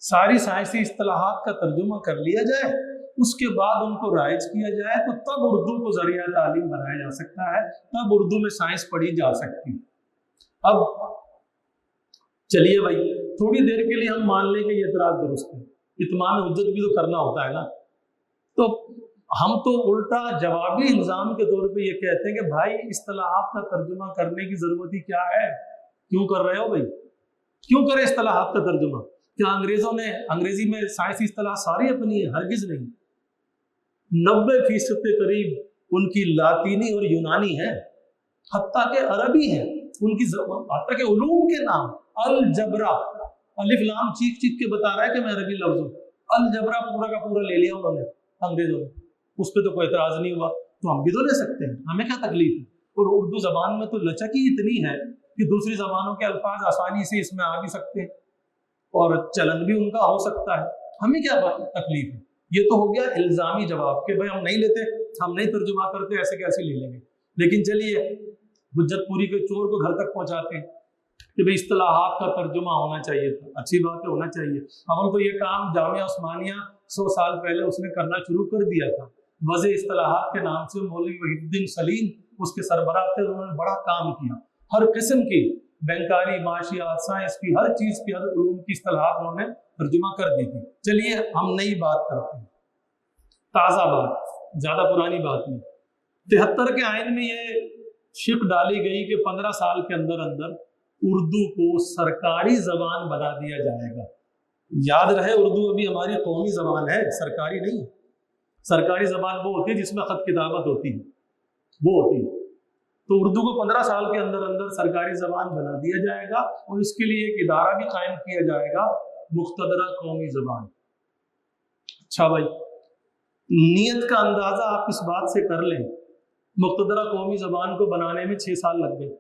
Speaker 1: ساری سائنسی اصطلاحات کا ترجمہ کر لیا جائے، اس کے بعد ان کو رائج کیا جائے تو تب اردو کو ذریعہ تعلیم بنایا جا سکتا ہے، تب اردو میں سائنس پڑھی جا سکتی ہے۔ اب چلیے بھائی تھوڑی دیر کے لیے ہم مان لیں کہ یہ اعتراض درست ہے، اتمام حجت بھی تو کرنا ہوتا ہے نا، تو ہم تو الٹا جوابی الزام کے طور پہ یہ کہتے ہیں کہ بھائی اصطلاحات کا ترجمہ کرنے کی ضرورت ہی کیا ہے، کیوں کر رہے ہو بھائی، کیوں کرے اصطلاحات کا ترجمہ؟ کیا انگریزوں نے انگریزی میں سائنسی اصطلاح ساری اپنی ہے؟ ہرگز نہیں، 90% کے قریب ان کی لاطینی اور یونانی ہے، حتیٰ کہ عربی ہے ان کی، حتیٰ کہ علوم کے نام الجبرا، الف لام چیخ چیخ کے بتا رہا ہے کہ میں عربی لفظ ہوں، الجبرا پورا کا پورا لے لیا انہوں نے انگریزوں نے، اس پہ تو کوئی اعتراض نہیں ہوا، تو ہم بھی تو لے سکتے ہیں، ہمیں کیا تکلیف ہے؟ اور اردو زبان میں تو لچک ہی اتنی ہے کہ دوسری زبانوں کے الفاظ آسانی سے اس میں آ بھی سکتے ہیں اور چلن بھی ان کا ہو سکتا ہے، ہمیں کیا تکلیف ہے؟ یہ تو ہو گیا الزامی جواب کہ بھائی ہم نہیں لیتے، ہم نہیں ترجمہ کرتے، ایسے کیسے لے لیں گے؟ لیکن چلیے حجت پوری کے چور کو گھر تک پہنچاتے ہیں کہ بھائی اصطلاحات کا ترجمہ ہونا چاہیے تھا، اچھی بات ہے ہونا چاہیے، اول تو یہ کام جامعہ عثمانیہ 100 سال پہلے اس نے کرنا شروع کر دیا تھا، وضع اصطلاحات کے نام سے مولوی وحید الدین سلیم اس کے سربراہ تھے، انہوں نے بڑا کام کیا، ہر قسم کی بینکاری، معاشیات، سائنس کی، ہر چیز کی، ہر علوم کی اصطلاحات انہوں نے ترجمہ کر دی تھی۔ چلیے ہم نئی بات کرتے ہیں، تازہ بات، زیادہ پرانی بات نہیں۔ 73 کے آئین میں یہ شک ڈالی گئی کہ 15 سال کے اندر اندر اردو کو سرکاری زبان بنا دیا جائے گا۔ یاد رہے اردو ابھی ہماری قومی زبان ہے، سرکاری نہیں ہے۔ سرکاری زبان وہ ہوتی ہے جس میں خط کتابت ہوتی ہے، وہ ہوتی ہے، تو اردو کو 15 سال کے اندر اندر سرکاری زبان بنا دیا جائے گا اور اس کے لیے ایک ادارہ بھی قائم کیا جائے گا، مقتدرہ قومی زبان۔ اچھا بھائی نیت کا اندازہ آپ اس بات سے کر لیں، مقتدرہ قومی زبان کو بنانے میں 6 سال لگ گئے،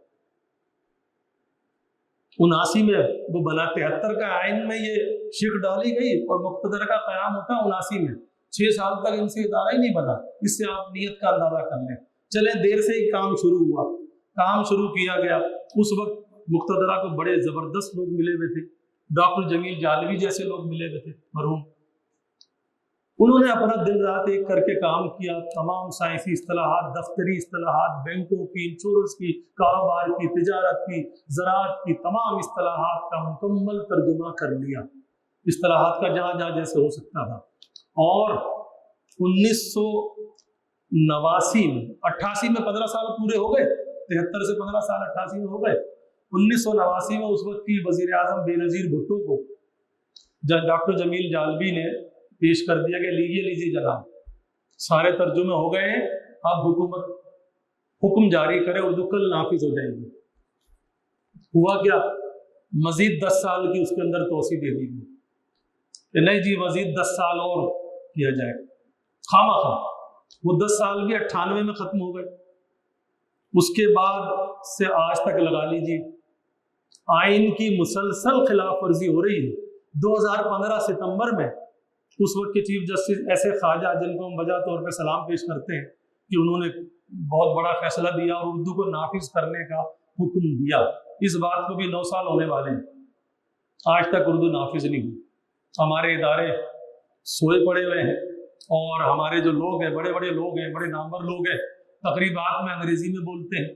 Speaker 1: 79 میں وہ بنا، 73 کا آئین میں یہ شک ڈالی گئی اور مقتدرہ کا قیام ہوتا 79 میں، 6 سال تک ان سے ادارہ ہی نہیں بنا۔ اس سے آپ نیت کا اندازہ کر لیں۔ چلیں دیر سے ہی کام شروع ہوا، کام شروع کیا گیا، اس وقت مقتدرہ کو بڑے زبردست لوگ ملے ہوئے تھے، ڈاکٹر جمیل جالوی جیسے لوگ ملے ہوئے تھے مرحوم، انہوں نے اپنا دن رات ایک کر کے کام کیا، تمام سائنسی اصطلاحات، دفتری اصطلاحات، بینکوں کی، انشورنس کی، کاروبار کی، تجارت کی، زراعت کی، تمام اصطلاحات کا مکمل ترجمہ کر لیا، اصطلاحات کا جہاں جہاں جیسے ہو سکتا تھا۔ اور 1989 میں 88 میں 15 سال پورے ہو گئے، 73 سے 15 سال 88 میں ہو گئے، 1989 میں اس وقت کی وزیر اعظم بے نظیر بھٹو کو ڈاکٹر جمیل جالوی نے پیش کر دیا کہ لیجیے جناب، سارے ترجمے ہو گئے ہیں، اب حکومت حکم جاری کرے، اردو کل نافذ ہو جائے گی۔ ہوا کیا؟ مزید 10 سال کی اس کے اندر توسیع دے دی گئی کہ نہیں جی مزید 10 سال اور کیا جائے، خواہ وہ 10 سال بھی 98 میں ختم ہو گئے۔ اس کے بعد سے آج تک لگا لیجیے آئین کی مسلسل خلاف ورزی ہو رہی ہے۔ 2015 ستمبر میں اس وقت کے چیف جسٹس ایس اے خواجہ، جن کو ہم وجہ طور پہ سلام پیش کرتے ہیں کہ انہوں نے بہت بڑا فیصلہ دیا اور اردو کو نافذ کرنے کا حکم دیا، اس بات کو بھی 9 سال ہونے والے ہیں، آج تک اردو نافذ نہیں ہوئی۔ ہمارے ادارے سوئے پڑے ہوئے ہیں اور ہمارے جو لوگ ہیں، بڑے بڑے لوگ ہیں، بڑے نامور لوگ ہیں، تقریبات میں انگریزی میں بولتے ہیں۔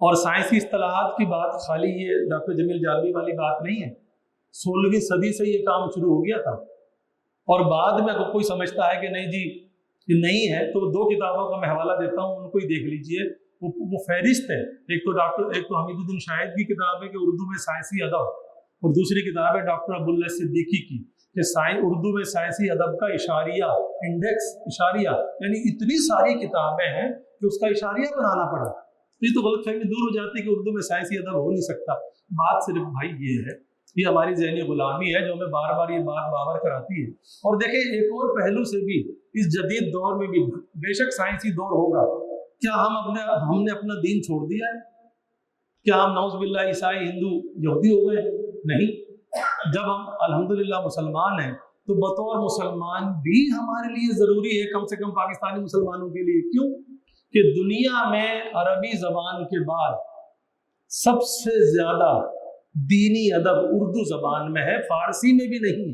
Speaker 1: اور سائنسی اصطلاحات کی بات خالی یہ ڈاکٹر جمیل جالوی والی بات نہیں ہے، 16ویں صدی سے یہ کام شروع ہو گیا تھا، اور بعد میں اگر کوئی سمجھتا ہے کہ نہیں جی یہ نہیں ہے تو 2 کتابوں کا میں حوالہ دیتا ہوں، ان کو ہی دیکھ لیجئے، وہ فہرست ہے، ایک تو حمید الدین شاہد کی کتاب ہے کہ اردو میں سائنسی ادب، اور دوسری کتاب ہے ڈاکٹر عبداللہ صدیقی کی کہ اردو میں سائنسی ادب کا اشاریہ، انڈیکس اشاریہ، یعنی اتنی ساری کتابیں ہیں کہ اس کا اشاریہ بنانا پڑا۔ یہ تو غلط فہمی دور ہو جاتی ہے کہ اردو میں سائنسی ادب ہو نہیں سکتا۔ بات صرف بھائی یہ ہے، یہ ہماری ذہنی غلامی ہے جو ہمیں بار بار یہ بات باور کراتی ہے۔ اور دیکھیں ایک اور پہلو سے بھی اس جدید دور میں بھی بے شک سائنسی دور ہوگا، کیا ہم نے اپنا دین چھوڑ دیا ہے؟ کیا ہم نعوذ باللہ عیسائی، ہندو، یہودی ہو گئے؟ نہیں، جب ہم الحمدللہ مسلمان ہیں تو بطور مسلمان بھی ہمارے لیے ضروری ہے، کم سے کم پاکستانی مسلمانوں کے لیے، کیوں کہ دنیا میں عربی زبان کے بعد سب سے زیادہ دینی ادب اردو زبان میں ہے، فارسی میں بھی نہیں ہے۔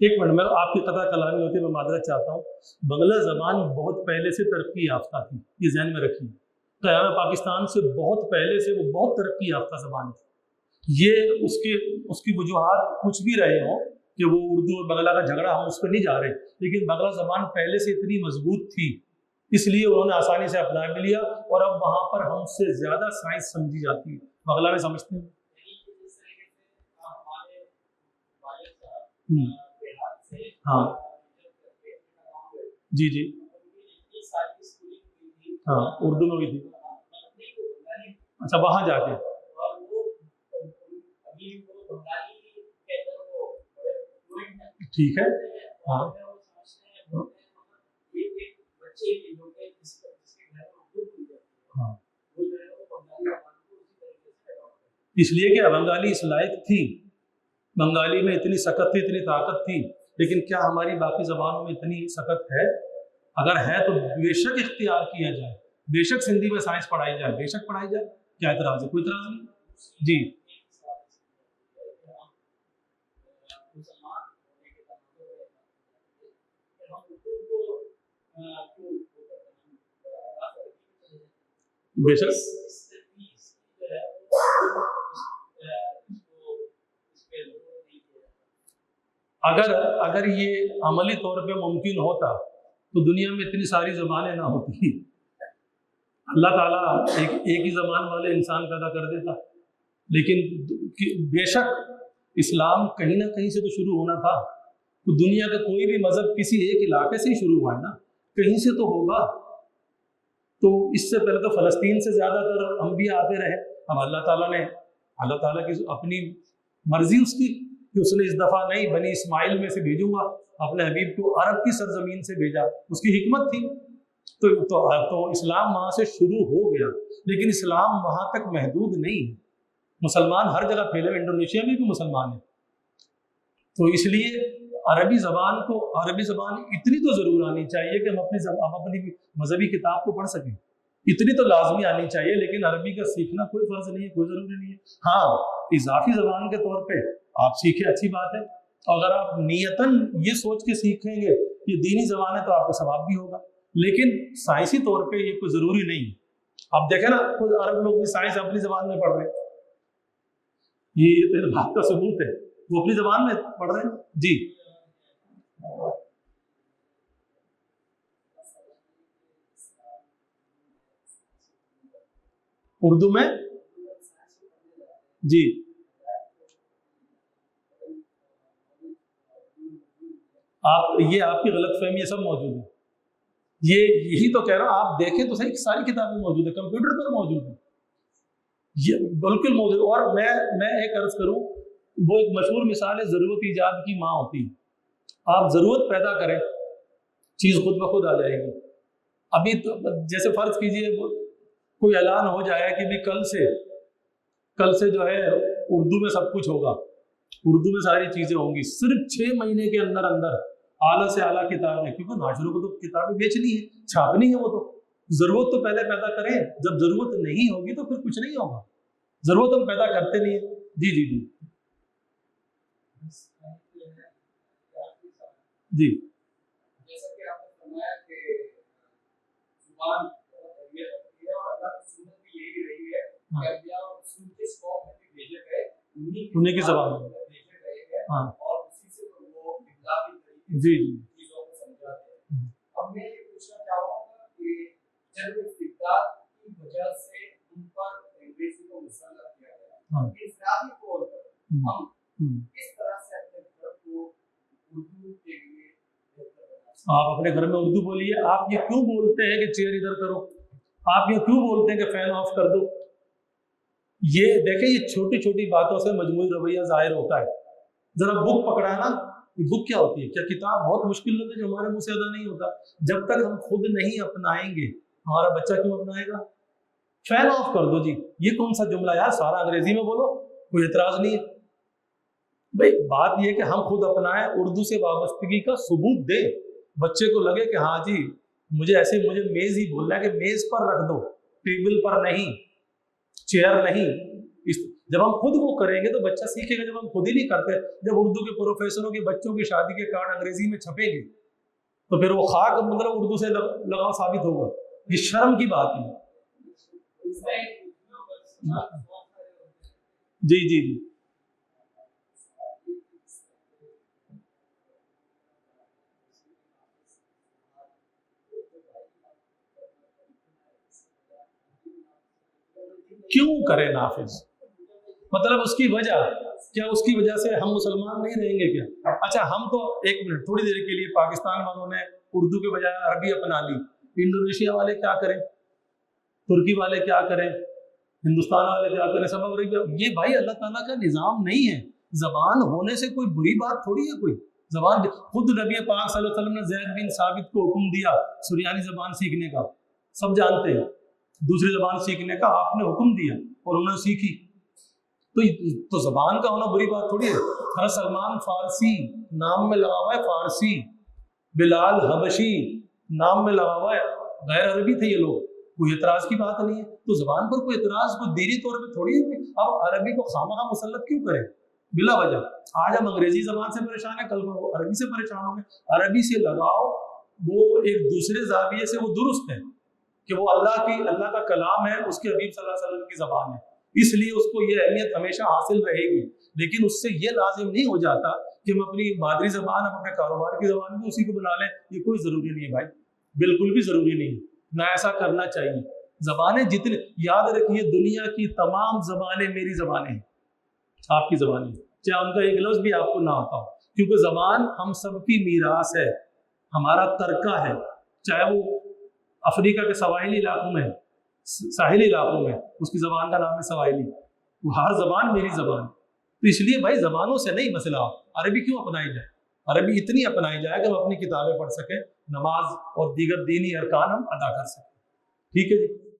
Speaker 1: ایک منٹ میں آپ کی قطع کلامی ہوتی ہے، میں معذرت چاہتا ہوں. بنگلہ زبان بہت پہلے سے ترقی یافتہ تھی، یہ ذہن میں رکھیے. قیام پاکستان سے بہت پہلے سے وہ بہت ترقی یافتہ زبان تھی. یہ اس کی وجوہات کچھ بھی رہے ہوں کہ وہ اردو اور بنگلہ کا جھگڑا، ہم اس پہ نہیں جا رہے، لیکن بنگلہ زبان پہلے سے اتنی مضبوط تھی، اس لیے انہوں نے آسانی سے اپنا بھی لیا، اور اب وہاں پر ہم سے زیادہ سائنس سمجھی جاتی ہے. بنگلہ میں سمجھتے ہیں. ہاں جی جی ہاں اردو میں بھی تھی. اچھا وہاں جا کے ٹھیک ہے. ہاں ہاں اس لیے کہ بنگالی اس لائق تھی، بنگالی میں اتنی سکت تھی، اتنی طاقت تھی، لیکن کیا ہماری باقی زبانوں میں اتنی سکت ہے؟ اگر ہے تو بے شک اختیار کیا جائے، بے شک سندھی میں سائنس پڑھائی جائے، بے شک پڑھائی جائے. کیا اعتراض ہے؟ کوئی اعتراض نہیں. جی بے شک. اگر یہ عملی طور پہ ممکن ہوتا تو دنیا میں اتنی ساری زبانیں نہ ہوتی. اللہ تعالیٰ ایک ہی زبان والے انسان پیدا کر دیتا. لیکن بے شک اسلام کہیں نہ کہیں سے تو شروع ہونا تھا. تو دنیا کا کوئی بھی مذہب کسی ایک علاقے سے ہی شروع ہوا ہے نا، کہیں سے تو ہوگا. تو اس سے پہلے تو فلسطین سے زیادہ تر انبیاء آتے رہے. اب اللہ تعالیٰ کی اپنی مرضی اس کی کہ اس نے اس دفعہ نہیں بنی اسماعیل میں سے بھیجوں گا، اپنے حبیب کو عرب کی سرزمین سے بھیجا، اس کی حکمت تھی. تو اسلام وہاں سے شروع ہو گیا، لیکن اسلام وہاں تک محدود نہیں ہے. مسلمان ہر جگہ پھیلے، انڈونیشیا میں بھی مسلمان ہیں. تو اس لیے عربی زبان اتنی تو ضرور آنی چاہیے کہ ہم اپنی مذہبی کتاب کو پڑھ سکیں. اتنی تو لازمی آنی چاہیے، لیکن عربی کا سیکھنا کوئی فرض نہیں ہے، کوئی ضروری نہیں ہے. ہاں اضافی زبان کے طور پہ آپ سیکھیں، اچھی بات ہے. اگر آپ نیتاً یہ سوچ کے سیکھیں گے یہ دینی زبان ہے تو آپ کو ثواب بھی ہوگا، لیکن سائنسی طور پہ یہ کوئی ضروری نہیں. آپ دیکھیں نا خود عرب لوگ بھی سائنس اپنی زبان میں پڑھ رہے ہیں، یہ اس بات کا ثبوت ہے، وہ اپنی زبان میں پڑھ رہے ہیں. جی اردو میں جی آپ کی غلط فہمی یہ سب موجود ہے. یہی تو کہہ رہا ہوں، آپ دیکھیں تو صحیح ساری کتابیں موجود ہیں، کمپیوٹر پر موجود ہیں، یہ بالکل موجود. اور میں ایک عرض کروں، وہ ایک مشہور مثال ہے ضرورت ایجاد کی ماں ہوتی ہے. آپ ضرورت پیدا کریں، چیز خود بخود آ جائے گی. ابھی تو جیسے فرض کیجئے کوئی اعلان ہو جائے کہ بھی کل سے جو ہے اردو میں سب کچھ ہوگا، اردو میں ساری چیزیں ہوں گی، صرف 6 مہینے کے اندر اعلیٰ سے اعلیٰ کتابیں، کیونکہ ناشروں کو تو کتابیں بیچنی ہے، چھاپنی ہے. وہ تو ضرورت تو پہلے پیدا کریں، جب ضرورت نہیں ہوگی تو پھر کچھ نہیں ہوگا. ضرورت ہم پیدا کرتے نہیں ہیں. جی جی جی جی
Speaker 2: جیسا کہ آپ نے فرمایا کہ زبان اہمیت رکھتی ہے، اور اللہ کی سنت بھی یہی رہی ہے کہ انبیاء اور رسول کس قوم میں بھی بھیجے گئے
Speaker 1: انہیں کی زبان میں
Speaker 2: بھیجے گئے ہیں،
Speaker 1: ہاں
Speaker 2: اور اسی سے وہ ابتدائی طریقے
Speaker 1: جی
Speaker 2: سے
Speaker 1: جی
Speaker 2: چیزوں کو سمجھاتے ہیں. اب میں یہ پوچھنا چاہوں گا کہ جب استبداد کی وجہ سے ان پر انگریزی کو مسلط کیا گیا، انفرادی طور پر ہم کس طرح سے اپنے گھر کو اردو کے لیے
Speaker 1: آپ اپنے گھر میں اردو بولیے. آپ یہ کیوں بولتے ہیں کہ چیئر ادھر کرو؟ آپ یہ کیوں بولتے ہیں کہ فین آف کر دو؟ یہ دیکھیں، یہ چھوٹی چھوٹی باتوں سے مجموعی رویہ ظاہر ہوتا ہے. ذرا بک پکڑا نا، بک کیا ہوتی ہے؟ کیا کتاب بہت مشکل لفظ ہے جو ہمارے منہ سے ادا نہیں ہوتا؟ جب تک ہم خود نہیں اپنائیں گے ہمارا بچہ کیوں اپنائے گا؟ فین آف کر دو جی، یہ کون سا جملہ یار؟ سارا انگریزی میں بولو، کوئی اعتراض نہیں ہے. بھائی بات یہ کہ ہم خود اپنائیں، اردو سے وابستگی کا ثبوت دیں. بچے کو لگے کہ ہاں جی مجھے میز ہی بولنا ہے، کہ میز پر رکھ دو، ٹیبل پر نہیں، چیئر نہیں. جب ہم خود وہ کریں گے تو بچہ سیکھے گا. جب ہم خود ہی نہیں کرتے, جب اردو کے پروفیسروں کے بچوں کی شادی کے کارڈ انگریزی میں چھپیں گے تو پھر وہ خاک مطلب اردو سے لگاؤ ثابت ہوگا. یہ شرم کی بات ہے. جی جی جی کیوں کرے نافذ, مطلب اس کی وجہ کیا, اس کی وجہ سے ہم مسلمان نہیں رہیں گے کیا؟ اچھا ہم تو ایک منٹ تھوڑی دیر کے لیے پاکستان والوں نے اردو کے بجائے عربی اپنا لی, انڈونیشیا والے کیا کریں, ترکی والے کیا کریں, ہندوستان والے کیا کریں, سب عربی. یہ بھائی اللہ تعالیٰ کا نظام نہیں ہے. زبان ہونے سے کوئی بری بات تھوڑی ہے. کوئی زبان, خود نبی پاک صلی اللہ علیہ وسلم نے زید بن ثابت کو حکم دیا سریانی زبان سیکھنے کا, سب جانتے ہیں, دوسری زبان سیکھنے کا آپ نے حکم دیا اور انہوں نے سیکھی. تو زبان کا ہونا بری بات تھوڑی ہے. حضرت سلمان فارسی نام میں لگا ہوا ہے, فارسی. بلال حبشی نام میں لگا ہوا ہے, غیر عربی تھے یہ لوگ, کوئی اعتراض کی بات نہیں ہے. تو زبان پر کوئی اعتراض کوئی دینی طور پہ تھوڑی ہے. اب عربی کو خامخواہ مسلط کیوں کریں بلا وجہ؟ آج ہم انگریزی زبان سے پریشان ہیں, کل کو عربی سے پریشان ہوں گے. عربی سے لگاؤ, وہ ایک دوسرے زاویے سے وہ درست ہے کہ وہ اللہ کا کلام ہے, اس کے حبیب صلی اللہ علیہ وسلم کی زبان ہے, اس لیے اس کو یہ اہمیت ہمیشہ حاصل رہے گی. لیکن اس سے یہ لازم نہیں ہو جاتا کہ ہم اپنی مادری زبان, ہم اپنے کاروبار کی زبان بھی اسی کو بنا لیں. یہ کوئی ضروری نہیں ہے بھائی, بالکل بھی ضروری نہیں ہے, نہ ایسا کرنا چاہیے. زبانیں جتنی, یاد رکھیے دنیا کی تمام زبانیں میری زبانیں ہیں, آپ کی زبانیں, چاہے ان کا ایک لفظ بھی آپ کو نہ آتا ہو, کیونکہ زبان ہم سب کی میراث ہے, ہمارا ترکہ ہے. چاہے وہ افریقہ کے سواحلی علاقوں میں, ساحلی علاقوں میں, اس کی زبان کا نام ہے سواحلی. وہ ہر زبان میری زبان. تو اس لیے بھائی زبانوں سے نہیں مسئلہ, عربی کیوں اپنائی جائے؟ عربی اتنی اپنائی جائے کہ ہم اپنی کتابیں پڑھ سکیں, نماز اور دیگر دینی ارکان ہم ادا کر سکیں. ٹھیک ہے جی.